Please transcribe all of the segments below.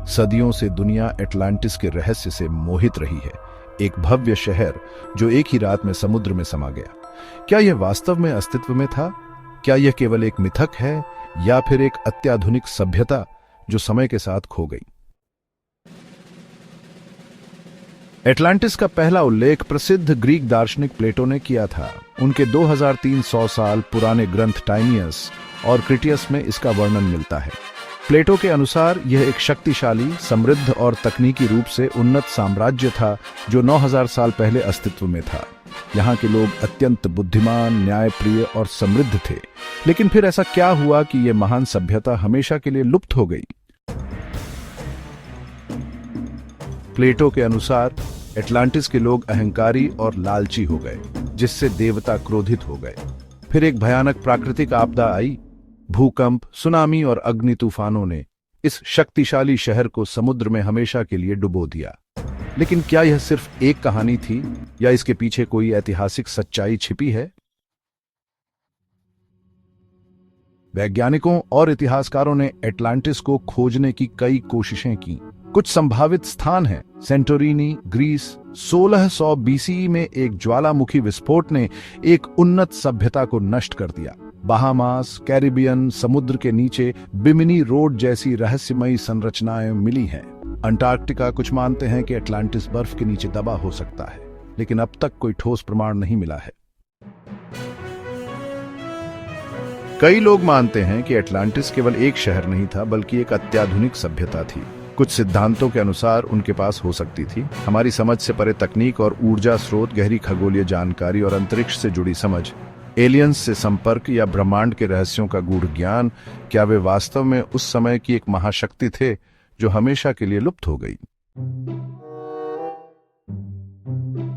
सदियों से दुनिया एटलांटिस के रहस्य से मोहित रही है। एक भव्य शहर जो एक ही रात में समुद्र में समा गया। क्या यह वास्तव में अस्तित्व में था? क्या यह केवल एक मिथक है या फिर एक अत्याधुनिक सभ्यता जो समय के साथ खो गई? एटलांटिस का पहला उल्लेख प्रसिद्ध ग्रीक दार्शनिक प्लेटो ने किया था। उनके 2300 साल पुराने ग्रंथ टाइमियस और क्रिटियस में इसका वर्णन मिलता है। प्लेटो के अनुसार यह एक शक्तिशाली, समृद्ध और तकनीकी रूप से उन्नत साम्राज्य था जो 9000 साल पहले अस्तित्व में था। यहाँ के लोग अत्यंत बुद्धिमान, न्यायप्रिय और समृद्ध थे। लेकिन फिर ऐसा क्या हुआ कि यह महान सभ्यता हमेशा के लिए लुप्त हो गई? प्लेटो के अनुसार एटलांटिस के लोग अहंकारी और लालची हो गए, जिससे देवता क्रोधित हो गए। फिर एक भयानक प्राकृतिक आपदा आई। भूकंप, सुनामी और अग्नि तूफानों ने इस शक्तिशाली शहर को समुद्र में हमेशा के लिए डुबो दिया। लेकिन क्या यह सिर्फ एक कहानी थी या इसके पीछे कोई ऐतिहासिक सच्चाई छिपी है? वैज्ञानिकों और इतिहासकारों ने एटलांटिस को खोजने की कई कोशिशें की। कुछ संभावित स्थान हैं। Santorini, Greece. 1600 बीसीई में एक ज्वालामुखी विस्फोट ने एक उन्नत सभ्यता को नष्ट कर दिया। बहामास, कैरिबियन समुद्र के नीचे बिमिनी रोड जैसी रहस्यमयी संरचनाएं मिली हैं। अंटार्कटिका, कुछ मानते हैं कि एटलांटिस बर्फ के नीचे दबा हो सकता है, लेकिन अब तक कोई ठोस प्रमाण नहीं मिला है। कई लोग मानते हैं कि एटलांटिस केवल एक शहर नहीं था, बल्कि एक अत्याधुनिक सभ्यता थी। कुछ सिद्धांतों के अनुसार उनके पास हो सकती थी हमारी समझ से परे तकनीक और ऊर्जा स्रोत, गहरी खगोलीय जानकारी और अंतरिक्ष से जुड़ी समझ, एलियंस से संपर्क या ब्रह्मांड के रहस्यों का गूढ़ ज्ञान। क्या वे वास्तव में उस समय की एक महाशक्ति थे जो हमेशा के लिए लुप्त हो गई?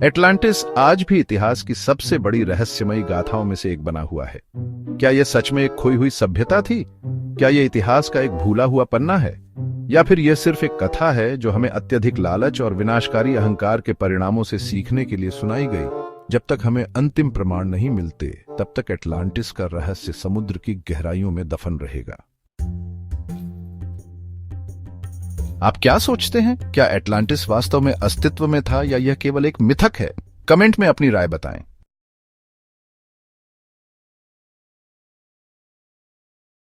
एटलांटिस आज भी इतिहास की सबसे बड़ी रहस्यमयी गाथाओं में से एक बना हुआ है। क्या यह सच में एक खोई हुई सभ्यता थी? क्या यह इतिहास का एक भूला हुआ पन्ना है, या फिर यह सिर्फ एक कथा है जो हमें अत्यधिक लालच और विनाशकारी अहंकार के परिणामों से सीखने के लिए सुनाई गई? जब तक हमें अंतिम प्रमाण नहीं मिलते, तब तक एटलांटिस का रहस्य समुद्र की गहराइयों में दफन रहेगा। आप क्या सोचते हैं? क्या एटलांटिस वास्तव में अस्तित्व में था या यह केवल एक मिथक है? कमेंट में अपनी राय बताएं।